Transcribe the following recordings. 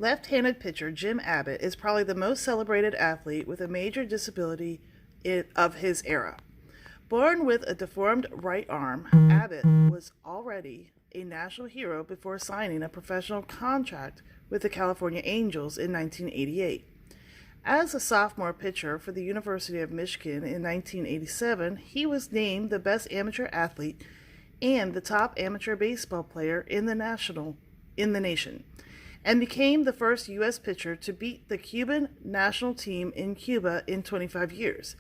Left-handed pitcher Jim Abbott is probably the most celebrated athlete with a major disability of his era. Born with a deformed right arm, Abbott was already a national hero before signing a professional contract with the California Angels in 1988. As a sophomore pitcher for the University of Michigan in 1987, he was named the best amateur athlete and the top amateur baseball player in the nation, and became the first U.S. pitcher to beat the Cuban national team in Cuba in 25 years.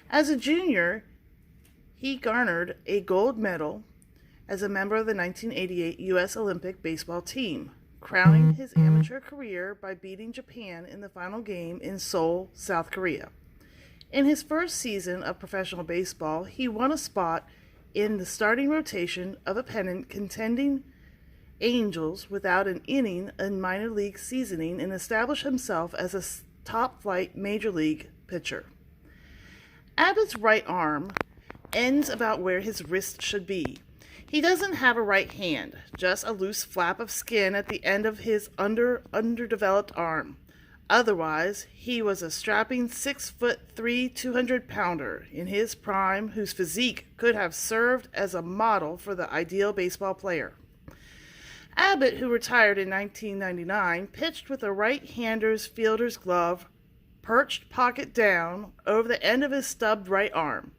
As a junior, he garnered a gold medal as a member of the 1988 U.S. Olympic baseball team, crowning his amateur career by beating Japan in the final game in Seoul, South Korea. In his first season of professional baseball, he won a spot in the starting rotation of a pennant contending Angels without an inning in minor league seasoning and established himself as a top-flight major league pitcher. Abbott's right arm ends about where his wrist should be. He doesn't have a right hand, just a loose flap of skin at the end of his underdeveloped arm. Otherwise, he was a strapping 6'3", 200-pounder in his prime whose physique could have served as a model for the ideal baseball player. Abbott, who retired in 1999, pitched with a right-hander's fielder's glove perched pocket down over the end of his stubbed right arm.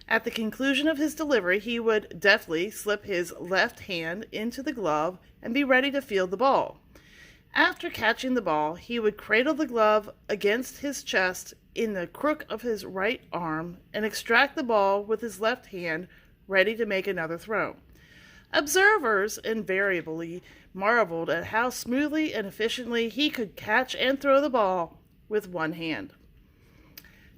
At the conclusion of his delivery, he would deftly slip his left hand into the glove and be ready to field the ball. After catching the ball, he would cradle the glove against his chest in the crook of his right arm and extract the ball with his left hand, ready to make another throw. Observers invariably marveled at how smoothly and efficiently he could catch and throw the ball with one hand.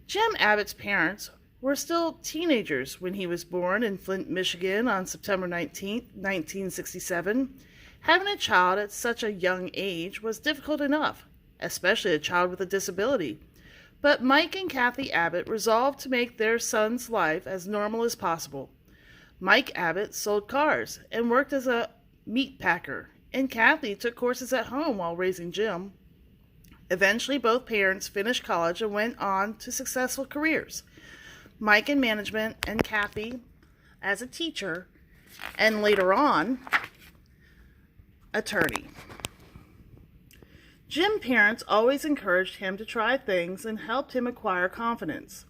Jim Abbott's parents were still teenagers when he was born in Flint, Michigan on September 19, 1967. Having a child at such a young age was difficult enough, especially a child with a disability. But Mike and Kathy Abbott resolved to make their son's life as normal as possible. Mike Abbott sold cars and worked as a meat packer, and Kathy took courses at home while raising Jim. Eventually, both parents finished college and went on to successful careers. Mike in management and Kathy as a teacher, and later on, attorney. Jim's parents always encouraged him to try things and helped him acquire confidence.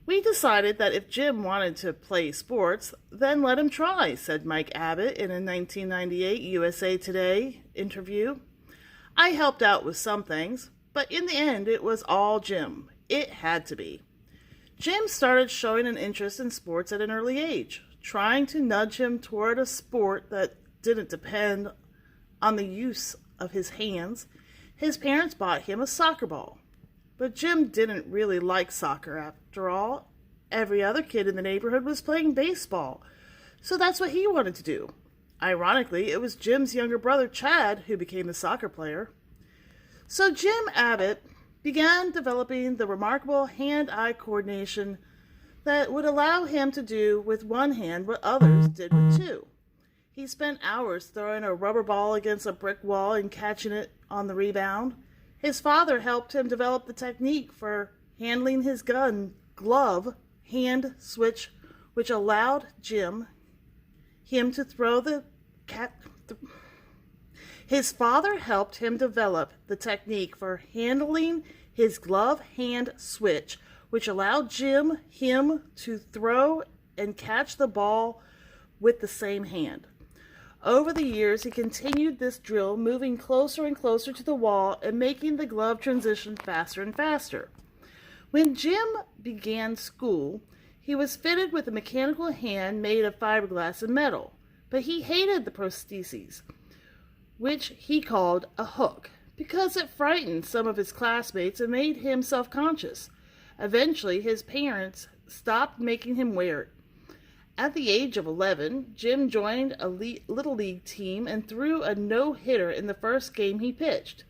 We decided that if Jim wanted to play sports, then let him try, said Mike Abbott in a 1998 USA Today interview. I helped out with some things, but in the end it was all Jim. It had to be. Jim started showing an interest in sports at an early age, trying to nudge him toward a sport that didn't depend on the use of his hands. His parents bought him a soccer ball. But Jim didn't really like soccer after all. Every other kid in the neighborhood was playing baseball, so that's what he wanted to do. Ironically, it was Jim's younger brother, Chad, who became the soccer player. So Jim Abbott began developing the remarkable hand-eye coordination that would allow him to do with one hand what others did with two. He spent hours throwing a rubber ball against a brick wall and catching it on the rebound. His father helped him develop the technique for handling his glove hand switch, which allowed him to throw the His father helped him develop the technique for handling his glove hand switch, which allowed him to throw and catch the ball with the same hand. Over the years, he continued this drill, moving closer and closer to the wall and making the glove transition faster and faster. When Jim began school, he was fitted with a mechanical hand made of fiberglass and metal, but he hated the prostheses, which he called a hook, because it frightened some of his classmates and made him self-conscious. Eventually, his parents stopped making him wear it. At the age of 11, Jim joined a Little League team and threw a no-hitter in the first game he pitched.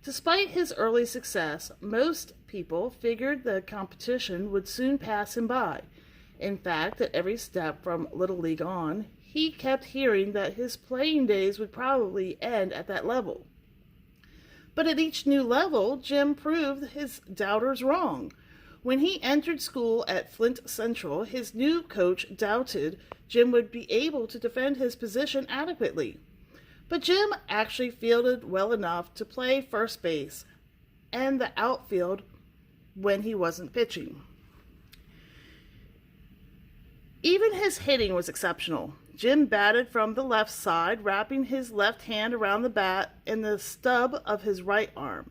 Despite his early success, most people figured the competition would soon pass him by. In fact, at every step from Little League on, he kept hearing that his playing days would probably end at that level. But at each new level, Jim proved his doubters wrong. When he entered school at Flint Central, his new coach doubted Jim would be able to defend his position adequately. But Jim actually fielded well enough to play first base and the outfield when he wasn't pitching. Even his hitting was exceptional. Jim batted from the left side, wrapping his left hand around the bat and the stub of his right arm.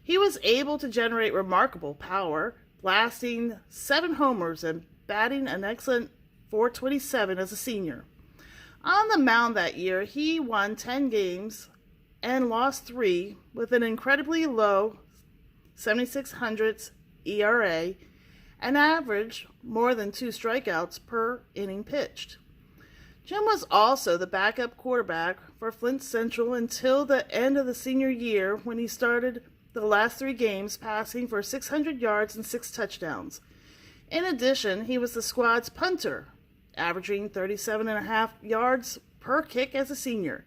He was able to generate remarkable power, blasting 7 homers and batting an excellent .427 as a senior. On the mound that year, he won 10 games and lost 3 with an incredibly low 7,600 ERA and averaged more than 2 strikeouts per inning pitched. Jim was also the backup quarterback for Flint Central until the end of the senior year when he started the last 3 games, passing for 600 yards and 6 touchdowns. In addition, he was the squad's punter, averaging 37.5 yards per kick as a senior.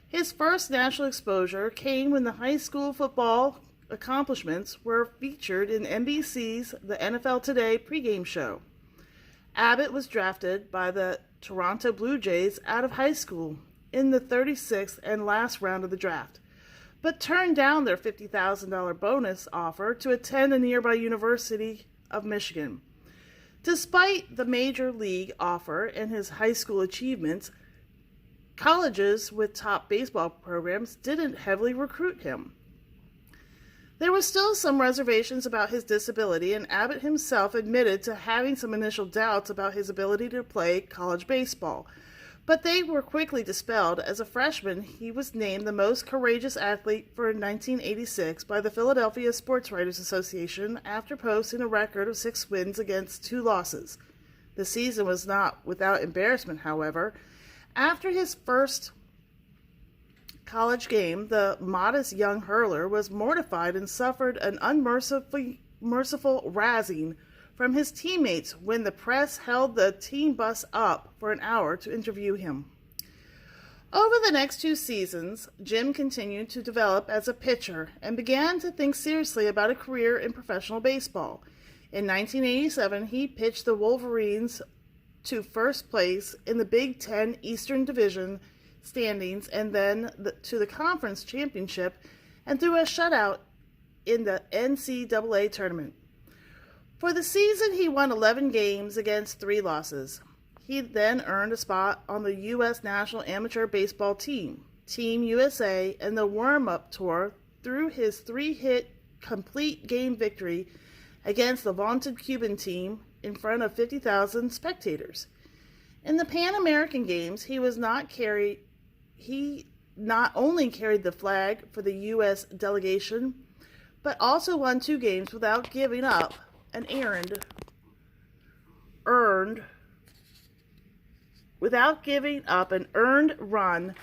His first national exposure came when the high school football accomplishments were featured in NBC's The NFL Today pregame show. Abbott was drafted by the Toronto Blue Jays out of high school in the 36th and last round of the draft, but turned down their $50,000 bonus offer to attend a nearby University of Michigan. Despite the major league offer and his high school achievements, colleges with top baseball programs didn't heavily recruit him. There were still some reservations about his disability, and Abbott himself admitted to having some initial doubts about his ability to play college baseball. But they were quickly dispelled. As a freshman, he was named the most courageous athlete for 1986 by the Philadelphia Sports Writers Association after posting a record of 6 wins against 2 losses. The season was not without embarrassment, however. After his first college game, the modest young hurler was mortified and suffered an unmerciful razzing from his teammates when the press held the team bus up for an hour to interview him. Over the next 2 seasons, Jim continued to develop as a pitcher and began to think seriously about a career in professional baseball. In 1987, he pitched the Wolverines to first place in the Big Ten Eastern Division standings and then to the conference championship and threw a shutout in the NCAA tournament. For the season, he won 11 games against 3 losses. He then earned a spot on the U.S. National Amateur Baseball Team, Team USA, and the warm-up tour through his 3-hit complete game victory against the vaunted Cuban team in front of 50,000 spectators. In the Pan American Games, he not only carried the flag for the U.S. delegation, but also won 2 games without giving up an earned run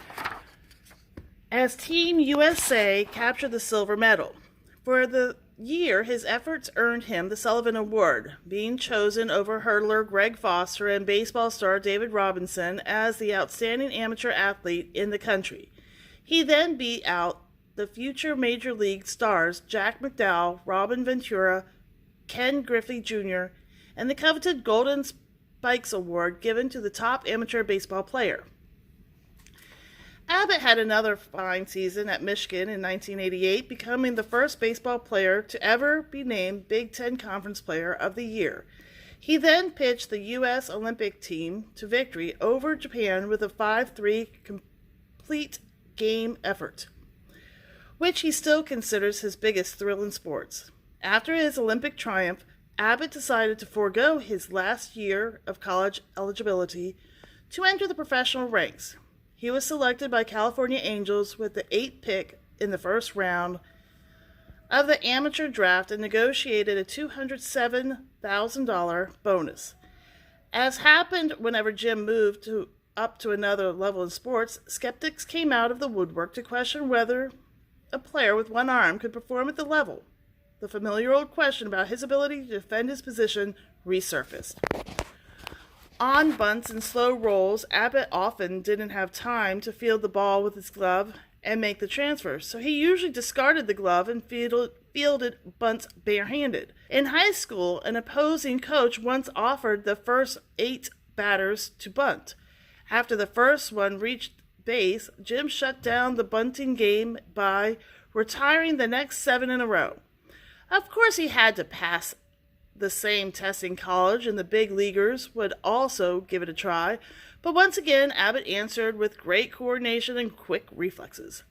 as Team USA captured the silver medal. For the year, his efforts earned him the Sullivan Award, being chosen over hurdler Greg Foster and baseball star David Robinson as the outstanding amateur athlete in the country. He then beat out the future Major League stars Jack McDowell, Robin Ventura, Ken Griffey Jr., and the coveted Golden Spikes Award given to the top amateur baseball player. Abbott had another fine season at Michigan in 1988, becoming the first baseball player to ever be named Big Ten Conference Player of the Year. He then pitched the U.S. Olympic team to victory over Japan with a 5-3 complete game effort, which he still considers his biggest thrill in sports. After his Olympic triumph, Abbott decided to forego his last year of college eligibility to enter the professional ranks. He was selected by California Angels with the 8th pick in the first round of the amateur draft and negotiated a $207,000 bonus. As happened whenever Jim moved up to another level in sports, skeptics came out of the woodwork to question whether a player with one arm could perform at the level. The familiar old question about his ability to defend his position resurfaced. On bunts and slow rolls, Abbott often didn't have time to field the ball with his glove, and make the transfer, so he usually discarded the glove and fielded bunts barehanded. In high school, an opposing coach once offered the first 8 batters to bunt. After the first one reached base, Jim shut down the bunting game by retiring the next 7 in a row. Of course, he had to pass the same test in college, and the big leaguers would also give it a try, but once again, Abbott answered with great coordination and quick reflexes.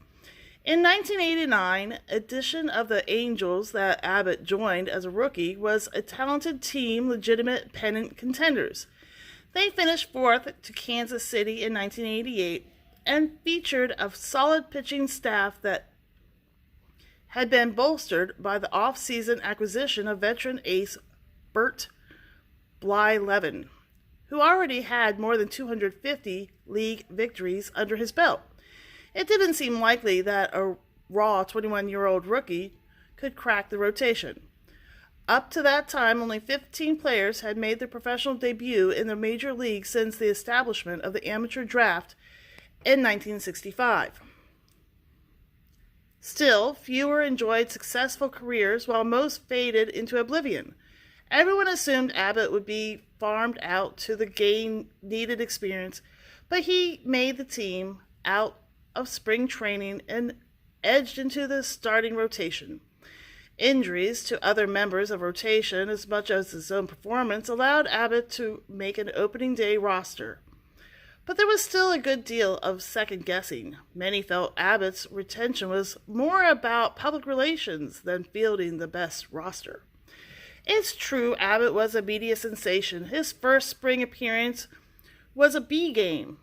In 1989, edition of the Angels that Abbott joined as a rookie was a talented team, legitimate pennant contenders. They finished 4th to Kansas City in 1988 and featured a solid pitching staff that had been bolstered by the off-season acquisition of veteran ace Bert Blyleven, who already had more than 250 league victories under his belt. It didn't seem likely that a raw 21-year-old rookie could crack the rotation. Up to that time, only 15 players had made their professional debut in the major league since the establishment of the amateur draft in 1965. Still, fewer enjoyed successful careers while most faded into oblivion. Everyone assumed Abbott would be farmed out to the gain needed experience, but he made the team out of spring training and edged into the starting rotation. Injuries to other members of rotation, as much as his own performance, allowed Abbott to make an opening day roster. But there was still a good deal of second-guessing. Many felt Abbott's retention was more about public relations than fielding the best roster. It's true Abbott was a media sensation. His first spring appearance was a B game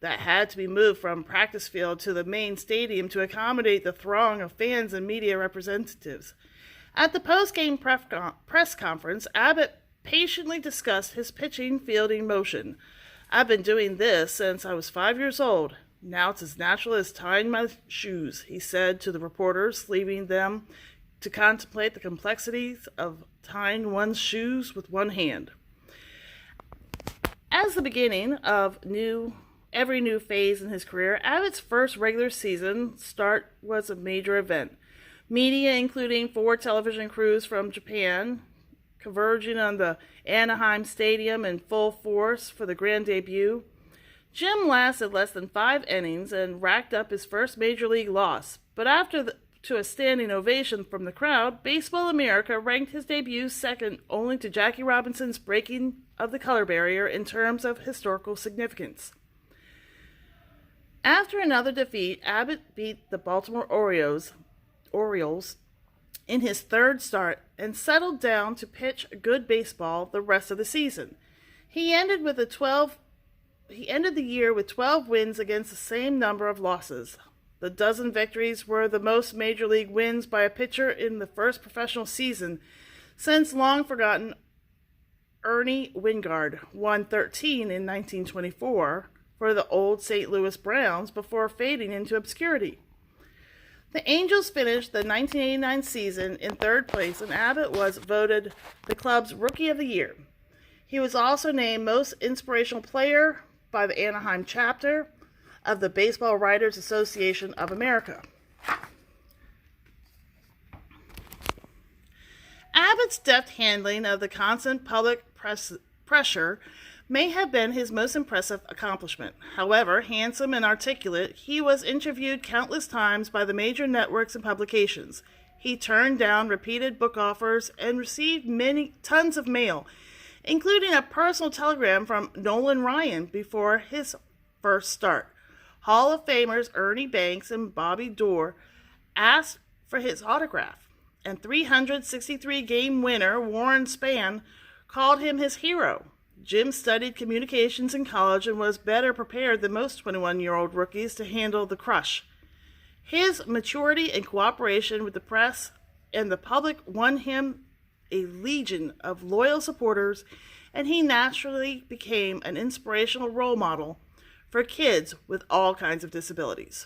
that had to be moved from practice field to the main stadium to accommodate the throng of fans and media representatives. At the post-game press conference, Abbott patiently discussed his pitching fielding motion. "I've been doing this since I was 5 years old. Now it's as natural as tying my shoes," he said to the reporters, leaving them to contemplate the complexities of tying one's shoes with one hand. As the beginning of every new phase in his career, Abbott's first regular season start was a major event. Media, including 4 television crews from Japan, converging on the Anaheim Stadium in full force for the grand debut. Jim lasted less than 5 innings and racked up his first major league loss, but to a standing ovation from the crowd, Baseball America ranked his debut second only to Jackie Robinson's breaking of the color barrier in terms of historical significance. After another defeat, Abbott beat the Baltimore Orioles in his third start and settled down to pitch good baseball the rest of the season. He ended the year with 12 wins against the same number of losses. The dozen victories were the most major league wins by a pitcher in the first professional season since long-forgotten Ernie Wingard won 13 in 1924 for the old St. Louis Browns before fading into obscurity. The Angels finished the 1989 season in third place, and Abbott was voted the club's Rookie of the Year. He was also named Most Inspirational Player by the Anaheim chapter of the Baseball Writers Association of America. Abbott's deft handling of the constant public pressure may have been his most impressive accomplishment. However, handsome and articulate, he was interviewed countless times by the major networks and publications. He turned down repeated book offers and received tons of mail, including a personal telegram from Nolan Ryan before his first start. Hall of Famers Ernie Banks and Bobby Doerr asked for his autograph, and 363-game winner Warren Spahn called him his hero. Jim studied communications in college and was better prepared than most 21-year-old rookies to handle the crush. His maturity and cooperation with the press and the public won him a legion of loyal supporters, and he naturally became an inspirational role model for kids with all kinds of disabilities.